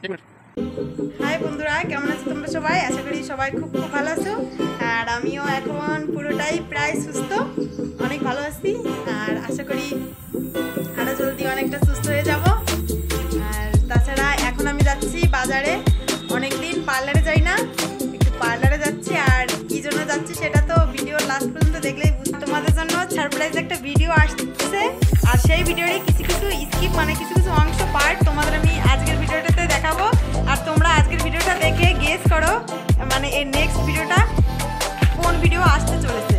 High বন্ধুরা, কেমন আছো তোমরা সবাই? আশা করি সবাই খুব খুব ভালো আছো। আর আমিও এখন পুরোটাই প্রায় সুস্থ, অনেক ভালো আছি। আর আশা করি আরও জলদি অনেকটা সুস্থ হয়ে যাব। আর তাছাড়া এখন আমি যাচ্ছি বাজারে, অনেকদিন পার্লারে যাই না, একটু পার্লারে যাচ্ছি। আর কী জন্য যাচ্ছি সেটা তো ভিডিও লাস্ট পর্যন্ত দেখলেই বুঝতে। তোমাদের জন্য সারপ্রাইজ একটা ভিডিও আসছে, আর সেই ভিডিওরই কিছু কিছু স্কিপ মানে কিছু কিছু অংশ পার্ট তোমাদের আমি আজকের ভিডিওটাতে দেখাবো। আর তোমরা আজকের ভিডিওটা দেখে গেস করো মানে এর নেক্সট ভিডিওটা কোন ভিডিও আসতে চলেছে।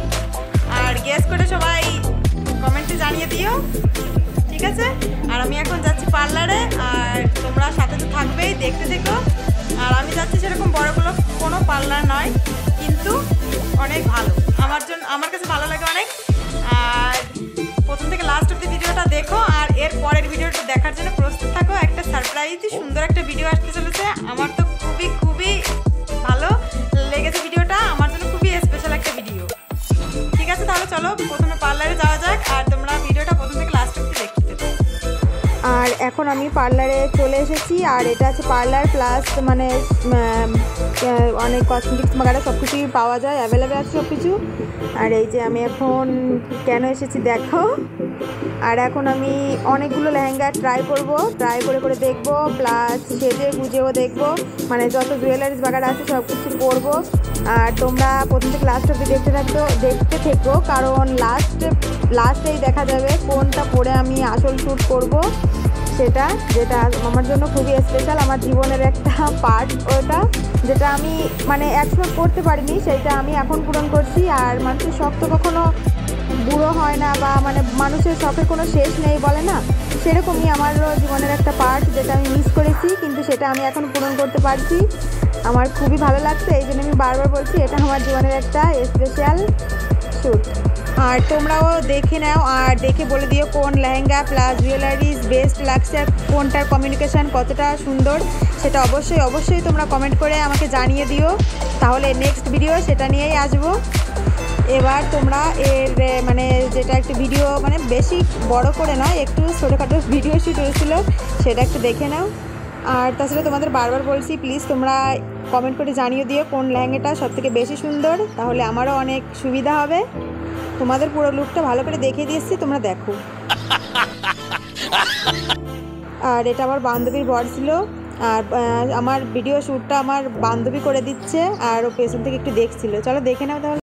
আর গেস করে সবাই কমেন্টে জানিয়ে দিও, ঠিক আছে? আর আমি এখন যাচ্ছি পার্লারে, আর তোমরা সাথে তো থাকবেই, দেখতে দেখো। আর আমি যাচ্ছি সেরকম বড়গুলো কোনো পার্লার নয়, কিন্তু অনেক ভালো, আমার কাছে ভালো লাগে অনেক। আর প্রথম থেকে লাস্ট অব্দি ভিডিওটা দেখো, আর এর পরের ভিডিওটা দেখার জন্য প্রস্তুত থাকো। একটা সারপ্রাইজই সুন্দর একটা ভিডিও আসতে চলেছে। আমার তো খুবই খুবই ভালো লেগেছে ভিডিওটা, আমার জন্য খুবই স্পেশাল একটা ভিডিও। ঠিক আছে, তাহলে চলো প্রথমে পার্লারে যাওয়া যাক, আর তোমরা ভিডিওটা প্রথম থেকে লাস্ট অব্দি দেখতে থাকো। আর এখন আমি পার্লারে চলে এসেছি, আর এটা আছে পার্লার প্লাস মানে অনেক কসমেটিক্স বাগারে সব কিছুই পাওয়া যায়, অ্যাভেলেবেল আছে সব কিছু। আর এই যে আমি এখন কেন এসেছি দেখো। আর এখন আমি অনেকগুলো লেহেঙ্গা ট্রাই করে করে দেখবো, প্লাস সেজে গুজেও দেখবো, মানে যত জুয়েলারিস বাগারে আছে সব কিছু পরবো। আর তোমরা প্রথম থেকে লাস্ট অব্দি দেখতে থেকো, কারণ লাস্টেই দেখা যাবে কোনটা পরে আমি আসল শ্যুট করবো, সেটা যেটা আমার জন্য খুবই স্পেশাল, আমার জীবনের একটা পার্ট ওটা, যেটা আমি মানে একসময় করতে পারিনি, সেটা আমি এখন পূরণ করছি। আর মানুষের শখ তো কখনো বুড়ো হয় না, বা মানে মানুষের শখের কোনো শেষ নেই বলে না, সেরকমই আমারও জীবনের একটা পার্ট, যেটা আমি মিস করেছি, কিন্তু সেটা আমি এখন পূরণ করতে পারছি। আমার খুবই ভালো লাগছে, এই জন্য আমি বারবার বলছি এটা আমার জীবনের একটা স্পেশাল শ্যুট। আর তোমরাও দেখে নাও, আর দেখে বলে দিও কোন লেহেঙ্গা প্লাস জুয়েলারিজ বেস্ট লাগছে, কোনটার কমিউনিকেশান কতটা সুন্দর, সেটা অবশ্যই তোমরা কমেন্ট করে আমাকে জানিয়ে দিও। তাহলে নেক্সট ভিডিও সেটা নিয়েই আসবো। এবার তোমরা এর মানে যেটা একটু ভিডিও মানে বেশি বড় করে নয়, একটু ছোটোখাটো ভিডিও শ্যুট হয়েছিল, সেটা একটু দেখে নাও। আর তাছাড়া তোমাদের বারবার বলছি, প্লিজ তোমরা কমেন্ট করে জানিয়ে দিও কোন লেহেঙ্গাটা সবথেকে বেশি সুন্দর, তাহলে আমারও অনেক সুবিধা হবে। তোমাদের পুরো লুকটা ভালো করে দেখিয়ে দিয়েছি, তোমরা দেখো। আর এটা আমার বান্ধবীর বর ছিল, আর আমার ভিডিও শ্যুটটা আমার বান্ধবী করে দিচ্ছে, আর ও পেছন থেকে একটু দেখছিল। চলো দেখে নাও তাহলে।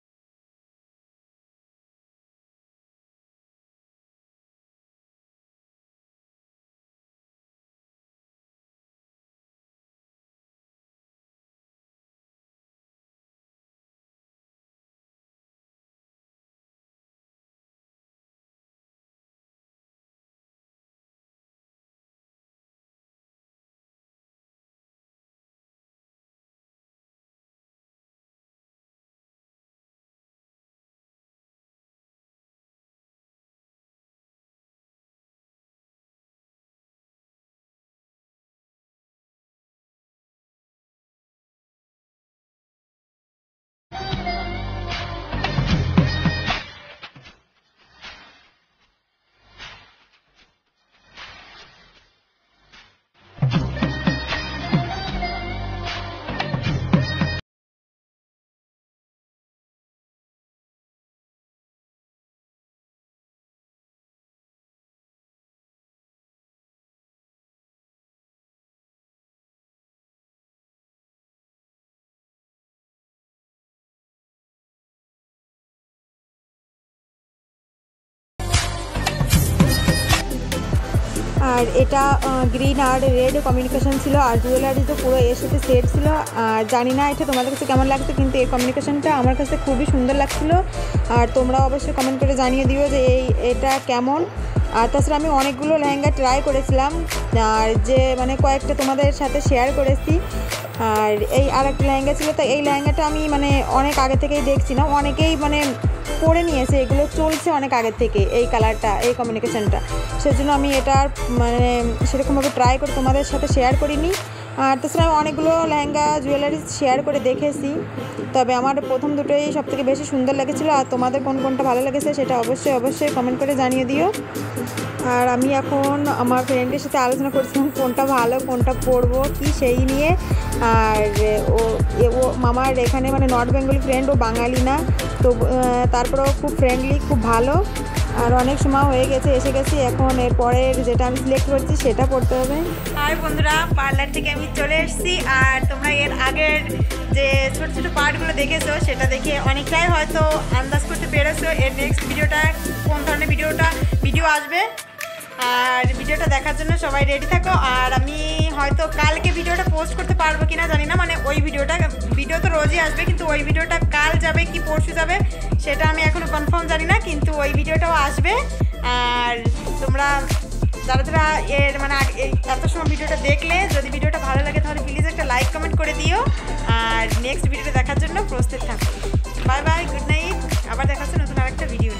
আর এটা গ্রিন আর রেড কমিউনিকেশান ছিল, আর জুয়েলারিজও পুরো এর সাথে সেট ছিল। আর জানি না এটা তোমাদের কাছে কেমন লাগছে, কিন্তু এই কমিউনিকেশানটা আমার কাছে খুবই সুন্দর লাগছিল। আর তোমরা অবশ্যই কমেন্ট করে জানিয়ে দিও যে এটা কেমন। আর তাছাড়া আমি অনেকগুলো লেহেঙ্গা ট্রাই করেছিলাম, আর যে মানে কয়েকটা তোমাদের সাথে শেয়ার করেছি। আর এই আরেকটা লেহেঙ্গা ছিল, তো এই লেহেঙ্গাটা আমি মানে অনেক আগে থেকেই দেখছি না, অনেকেই মানে পরে নিয়েছে, এগুলো চলছে অনেক আগের থেকে, এই কালারটা এই কমিউনিকেশানটা, সেজন্য আমি এটা মানে সেরকমভাবে ট্রাই করে তোমাদের সাথে শেয়ার করিনি। আর তাছাড়া আমি অনেকগুলো লেহেঙ্গা জুয়েলারি শেয়ার করে দেখেছি, তবে আমার প্রথম দুটোই সবথেকে বেশি সুন্দর লেগেছিলো। আর তোমাদের কোনটা ভালো লেগেছে সেটা অবশ্যই কমেন্ট করে জানিয়ে দিও। আর আমি এখন আমার ফ্রেন্ডের সাথে আলোচনা করছিলাম কোনটা ভালো, কোনটা পরবো কি সেই নিয়ে। আর ও মামার এখানে মানে নর্থ বেঙ্গলি ফ্রেন্ড, ও বাঙালি না, তো তারপরেও খুব ফ্রেন্ডলি, খুব ভালো। আর অনেক সময় হয়ে গেছে, এসে গেছি, এখন এরপরের যেটা আমি সিলেক্ট করছি সেটা পড়তে হবে। আর বন্ধুরা, পার্লার থেকে আমি চলে এসেছি। আর তোমরা এর আগের যে ছোটো ছোটো পার্টগুলো দেখেছো সেটা দেখে অনেকটাই হয়তো আন্দাজ করতে পেরেছো এর নেক্সট ভিডিওটা কোন ধরনের ভিডিও আসবে। আর ভিডিওটা দেখার জন্য সবাই রেডি থাকো। আর আমি হয়তো কালকে ভিডিওটা পোস্ট করতে পারবো কিনা জানি না, মানে ওই ভিডিও তো রোজই আসবে, কিন্তু ওই ভিডিওটা কাল যাবে কি পরশু যাবে সেটা আমি এখনও কনফার্ম জানি না, কিন্তু ওই ভিডিওটাও আসবে। আর তোমরা যারা এর মানে এত সময় ভিডিওটা দেখলে, যদি ভিডিওটা ভালো লাগে তাহলে প্লিজ একটা লাইক কমেন্ট করে দিও। আর নেক্সট ভিডিওটা দেখার জন্য প্রস্তুত থাকো। Bye bye, good night. আবার দেখাচ্ছে নতুন আরেকটা ভিডিও।